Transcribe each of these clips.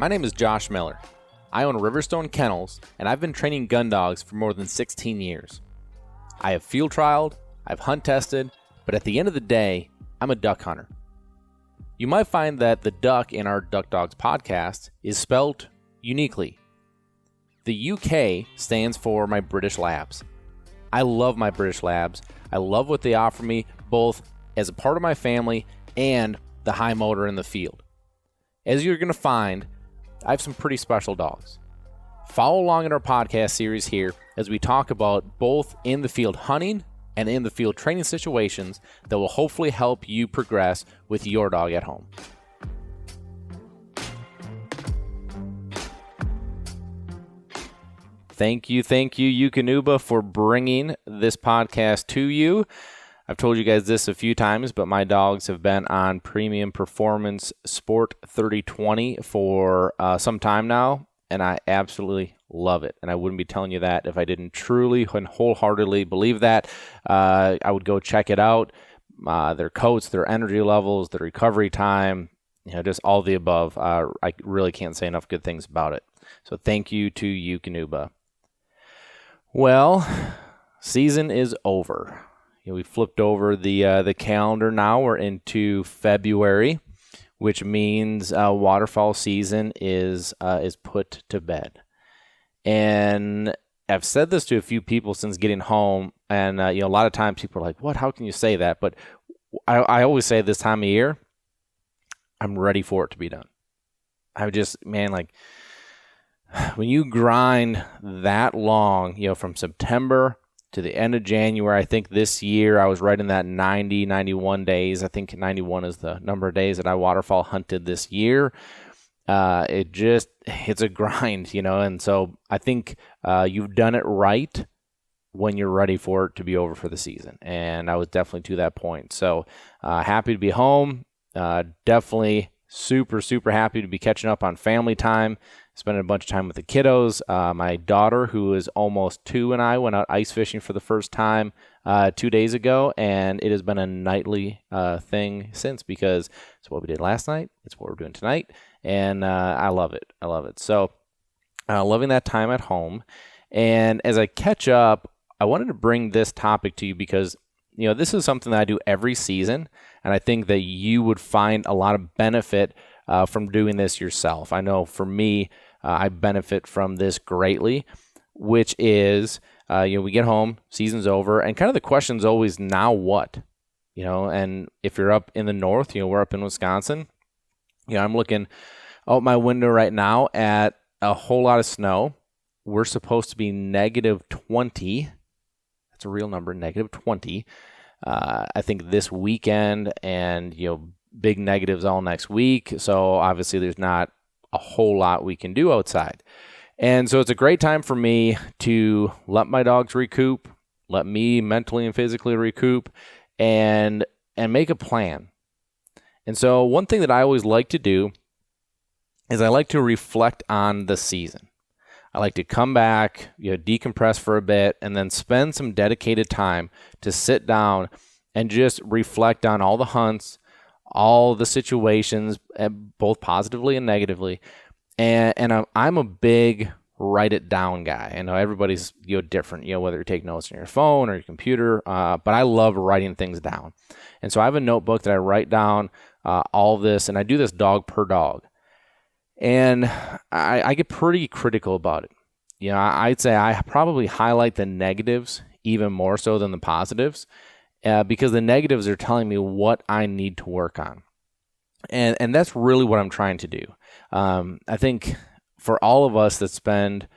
My name is Josh Miller. I own River Stone Kennels, and I've been training gun dogs for more than 16 years. I have field trialed, I've hunt tested, but at the end of the day, I'm a duck hunter. You might find that the duck in our Duck Dogs podcast is spelled uniquely. The UK stands for my British Labs. I love my British Labs. I love what they offer me, both as a part of my family and the high motor in the field. As you're going to find, I have some pretty special dogs. Follow along in our podcast series here as we talk about both in the field hunting and in the field training situations that will hopefully help you progress with your dog at home. Thank you, Yukonuba, for bringing this podcast to you. I've told you guys this a few times, but my dogs have been on Premium Performance Sport 3020 for some time now, and I absolutely love it. And I wouldn't be telling you that if I didn't truly and wholeheartedly believe that. I would go check it out. Their coats, their energy levels, the recovery time, just all the above. I really can't say enough good things about it. So thank you to Yukonuba. Well, season is over. We flipped over the calendar now. We're into February, which means waterfowl season is put to bed. And I've said this to a few people since getting home, and a lot of times people are like, "What? How can you say that?" But I always say this time of year, I'm ready for it to be done. I just, when you grind that long, from September to the end of January, I think this year I was right in that 90, 91 days. I think 91 is the number of days that I waterfowl hunted this year. It's a grind, and so I think you've done it right when you're ready for it to be over for the season. And I was definitely to that point. So happy to be home. Definitely super, super happy to be catching up on family time. Spending a bunch of time with the kiddos. My daughter, who is almost 2, and I went out ice fishing for the first time 2 days ago, and it has been a nightly thing since, because it's what we did last night. It's what we're doing tonight, and I love it. So loving that time at home. And as I catch up, I wanted to bring this topic to you because this is something that I do every season, and I think that you would find a lot of benefit from doing this yourself. I know for me, I benefit from this greatly, which is, we get home, season's over, and kind of the question's always, now what? And if you're up in the north, we're up in Wisconsin, I'm looking out my window right now at a whole lot of snow. We're supposed to be -20. That's a real number, -20. I think this weekend, and, big negatives all next week. So obviously there's not a whole lot we can do outside. And so it's a great time for me to let my dogs recoup, let me mentally and physically recoup, and make a plan. And so one thing that I always like to do is I like to reflect on the season. I like to come back, decompress for a bit, and then spend some dedicated time to sit down and just reflect on all the hunts, all the situations, both positively and negatively. And I'm a big write it down guy. I know everybody's different, whether you take notes on your phone or your computer, but I love writing things down. And so I have a notebook that I write down all of this, and I do this dog per dog. And I get pretty critical about it. I'd say I probably highlight the negatives even more so than the positives, because the negatives are telling me what I need to work on. And that's really what I'm trying to do. I think for all of us that spend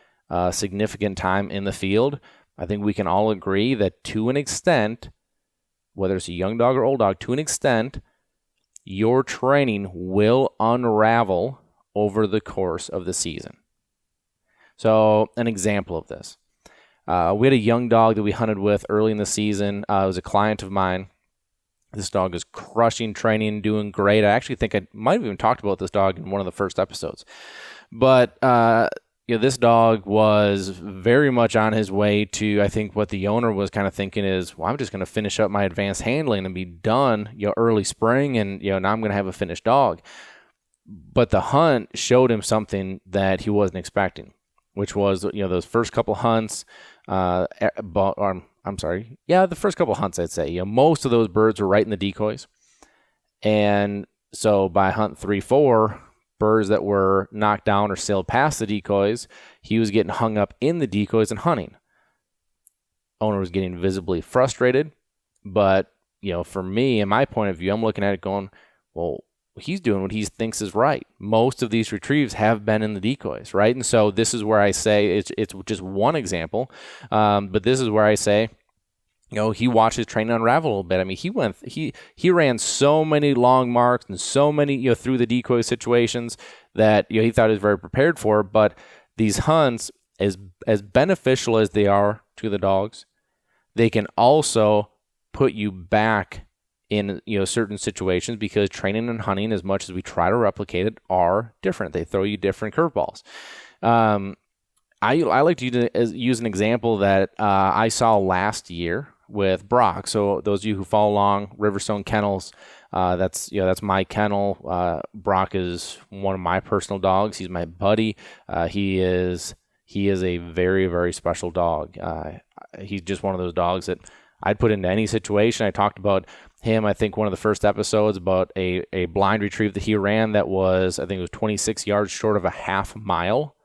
significant time in the field, I think we can all agree that to an extent, whether it's a young dog or old dog, to an extent, your training will unravel over the course of the season. So an example of this. We had a young dog that we hunted with early in the season. It was a client of mine. This dog is crushing training, doing great. I actually think I might have even talked about this dog in one of the first episodes. But this dog was very much on his way to, I think what the owner was kind of thinking is, well, I'm just going to finish up my advanced handling and be done, early spring, and now I'm going to have a finished dog. But the hunt showed him something that he wasn't expecting, which was, those first couple hunts, the first couple hunts, I'd say, most of those birds were right in the decoys. And so by hunt 3, 4, birds that were knocked down or sailed past the decoys, he was getting hung up in the decoys and hunting. Owner was getting visibly frustrated, but, from me and my point of view, I'm looking at it going, well, he's doing what he thinks is right. Most of these retrieves have been in the decoys, right? And so this is where I say it's just one example, but this is where I say, he watched his training unravel a little bit. I mean, he ran so many long marks and so many, through the decoy situations that, he thought he was very prepared for. But these hunts, as beneficial as they are to the dogs, they can also put you back in, certain situations, because training and hunting, as much as we try to replicate it, are different. They throw you different curveballs. I like to use an example that I saw last year with Brock. So those of you who follow along, River Stone Kennels, that's my kennel. Brock is one of my personal dogs. He's my buddy. He is a very, very special dog. He's just one of those dogs that I'd put into any situation. I talked about him, I think, one of the first episodes, about a blind retrieve that he ran that was, I think it was 26 yards short of a half mile,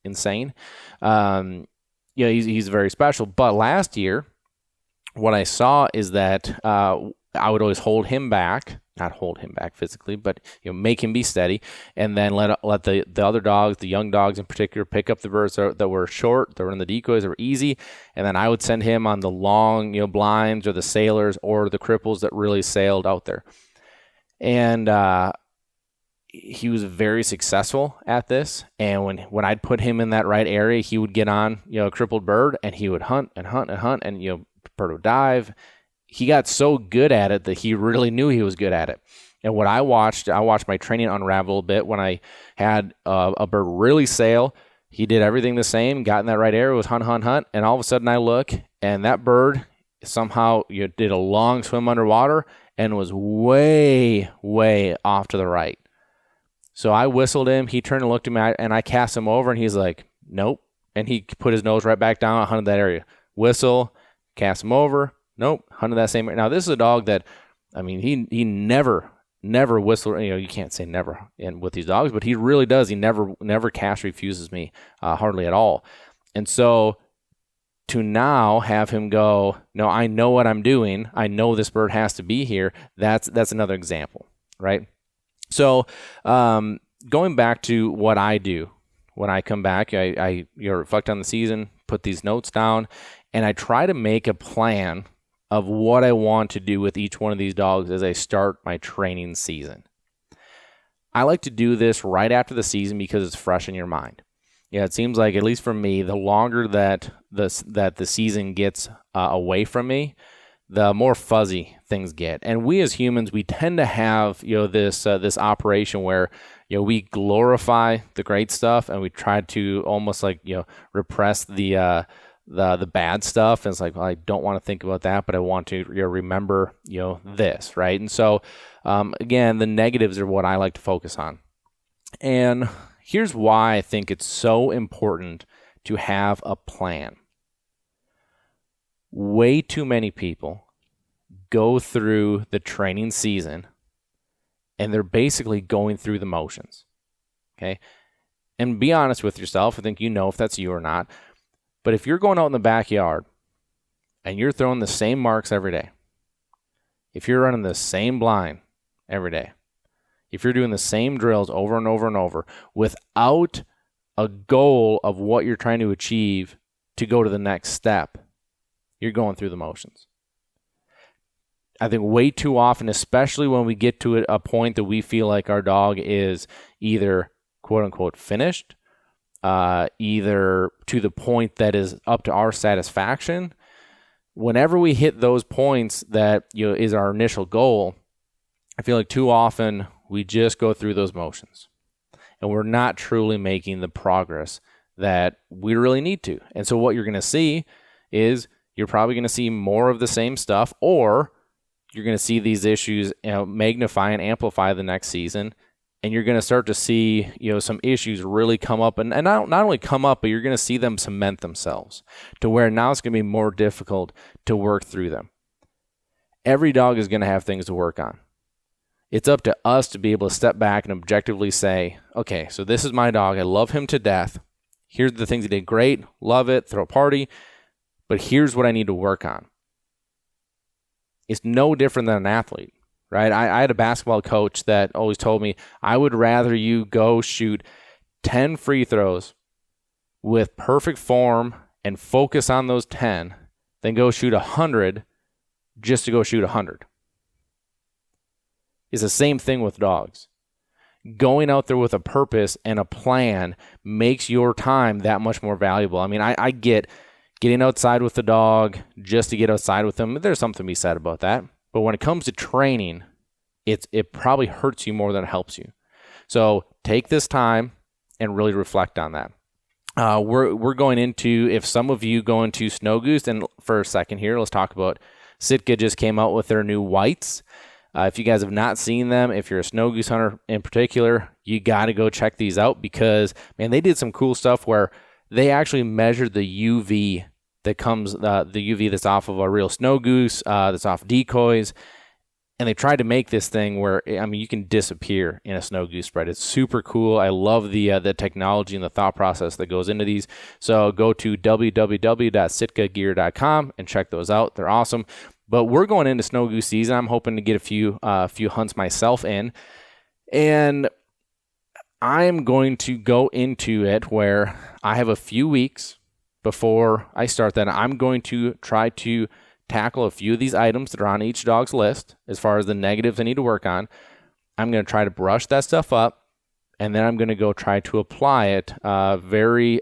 insane. He's very special. But last year, what I saw is that I would always hold him back, not hold him back physically, but make him be steady, and then let the other dogs, the young dogs in particular, pick up the birds that were short, that were in the decoys, that were easy, and then I would send him on the long blinds or the sailors or the cripples that really sailed out there. And he was very successful at this, and when I'd put him in that right area, he would get on a crippled bird, and he would hunt and hunt and hunt, and bird would dive. He got so good at it that he really knew he was good at it. And what I watched my training unravel a bit when I had a bird really sail. He did everything the same, got in that right area, was hunt, and all of a sudden I look, and that bird somehow did a long swim underwater and was way, way off to the right. So I whistled him, he turned and looked at me, and I cast him over, and he's like, nope. And he put his nose right back down and hunted that area. Whistle, cast him over, nope, hunted that same area. Now, this is a dog that, I mean, he never whistled. You can't say never with these dogs, but he really does. He never cast refuses me, hardly at all. And so to now have him go, no, I know what I'm doing. I know this bird has to be here. That's another example, right? So going back to what I do when I come back, I reflect on the season, put these notes down, and I try to make a plan of what I want to do with each one of these dogs as I start my training season. I like to do this right after the season because it's fresh in your mind. Yeah, it seems like, at least for me, the longer that the season gets away from me, the more fuzzy things get. And we as humans, we tend to have this operation where we glorify the great stuff and we try to almost like repress the bad stuff. And it's like, well, I don't want to think about that, but I want to remember this, right? And so again, the negatives are what I like to focus on. And here's why I think it's so important to have a plan. Way too many people go through the training season and they're basically going through the motions. Okay? And be honest with yourself. I think if that's you or not. But if you're going out in the backyard and you're throwing the same marks every day, if you're running the same blind every day, if you're doing the same drills over and over and over without a goal of what you're trying to achieve to go to the next step, you're going through the motions. I think way too often, especially when we get to a point that we feel like our dog is either quote unquote finished, either to the point that is up to our satisfaction. Whenever we hit those points that is our initial goal, I feel like too often we just go through those motions and we're not truly making the progress that we really need to. And so what you're going to see is you're probably going to see more of the same stuff, or you're going to see these issues magnify and amplify the next season, and you're going to start to see, some issues really come up, and not only come up, but you're going to see them cement themselves to where now it's going to be more difficult to work through them. Every dog is going to have things to work on. It's up to us to be able to step back and objectively say, okay, so this is my dog. I love him to death. Here's the things he did great. Love it. Throw a party. But here's what I need to work on. It's no different than an athlete, right? I had a basketball coach that always told me, I would rather you go shoot 10 free throws with perfect form and focus on those 10 than go shoot 100 just to go shoot 100. It's the same thing with dogs. Going out there with a purpose and a plan makes your time that much more valuable. I mean, I get getting outside with the dog just to get outside with them. There's something to be said about that. But when it comes to training, it probably hurts you more than it helps you. So take this time and really reflect on that. We're going into, if some of you go into Snow Goose, and for a second here, let's talk about Sitka just came out with their new whites. If you guys have not seen them, if you're a snow goose hunter in particular, you got to go check these out because, man, they did some cool stuff where they actually measured the UV that comes, the UV that's off of a real snow goose, that's off decoys, and they tried to make this thing where, you can disappear in a snow goose spread. It's super cool. I love the technology and the thought process that goes into these. So go to www.sitkagear.com and check those out. They're awesome. But we're going into snow goose season. I'm hoping to get a few hunts myself in. And I'm going to go into it where I have a few weeks before I start that. I'm going to try to tackle a few of these items that are on each dog's list as far as the negatives I need to work on. I'm going to try to brush that stuff up, and then I'm going to go try to apply it very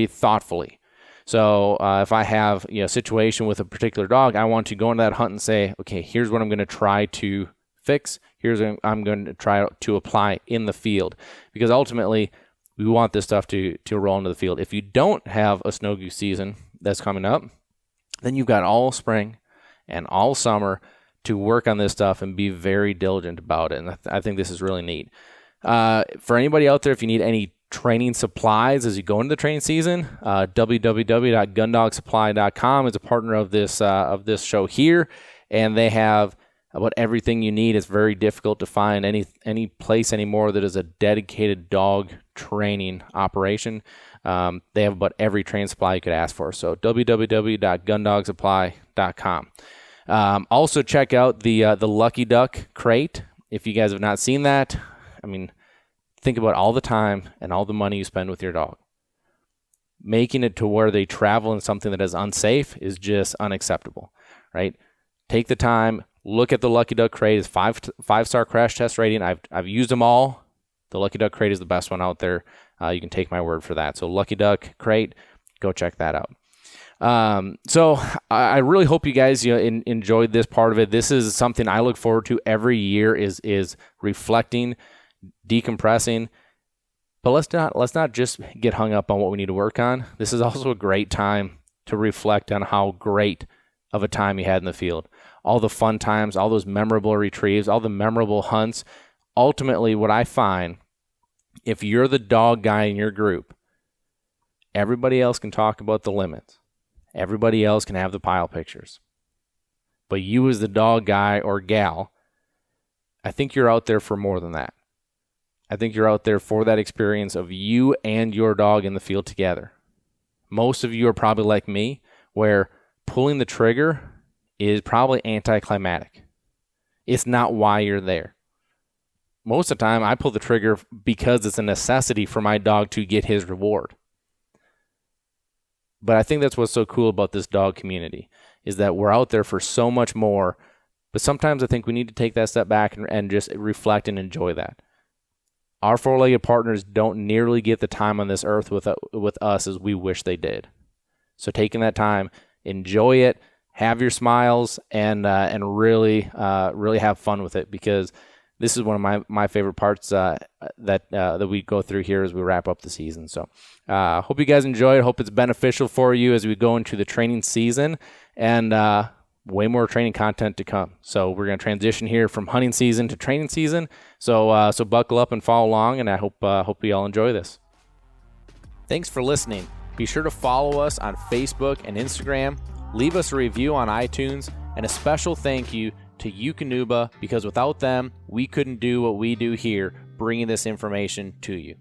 thoughtfully. So if I have a situation with a particular dog, I want to go into that hunt and say, okay, here's what I'm going to try to fix. Here's what I'm going to try to apply in the field. Because ultimately, we want this stuff to roll into the field. If you don't have a snow goose season that's coming up, then you've got all spring and all summer to work on this stuff and be very diligent about it. And I think this is really neat. For anybody out there, if you need any training supplies as you go into the training season, www.gundogsupply.com is a partner of this show here, and they have about everything you need. It's very difficult to find any place anymore that is a dedicated dog training operation. They have about every training supply you could ask for. So www.gundogsupply.com. Also check out the Lucky Duck crate. If you guys have not seen that, think about all the time and all the money you spend with your dog. Making it to where they travel in something that is unsafe is just unacceptable, right? Take the time, look at the Lucky Duck crate. It's five-star crash test rating. I've used them all. The Lucky Duck crate is the best one out there. You can take my word for that. So Lucky Duck crate, go check that out. So I really hope you guys enjoyed this part of it. This is something I look forward to every year is reflecting, decompressing. But let's not just get hung up on what we need to work on. This is also a great time to reflect on how great of a time you had in the field. All the fun times, all those memorable retrieves, all the memorable hunts. Ultimately, what I find, if you're the dog guy in your group, everybody else can talk about the limits. Everybody else can have the pile pictures. But you as the dog guy or gal, I think you're out there for more than that. I think you're out there for that experience of you and your dog in the field together. Most of you are probably like me, where pulling the trigger is probably anticlimactic. It's not why you're there. Most of the time, I pull the trigger because it's a necessity for my dog to get his reward. But I think that's what's so cool about this dog community, is that we're out there for so much more. But sometimes I think we need to take that step back and just reflect and enjoy that. Our four-legged partners don't nearly get the time on this earth with us as we wish they did. So taking that time, enjoy it, have your smiles, and really have fun with it, because this is one of my favorite parts that we go through here as we wrap up the season. So hope you guys enjoy it. Hope it's beneficial for you as we go into the training season. And way more training content to come. So we're going to transition here from hunting season to training season. So buckle up and follow along, and I hope you all enjoy this. Thanks for listening. Be sure to follow us on Facebook and Instagram. Leave us a review on iTunes, and a special thank you to DUK, because without them, we couldn't do what we do here, bringing this information to you.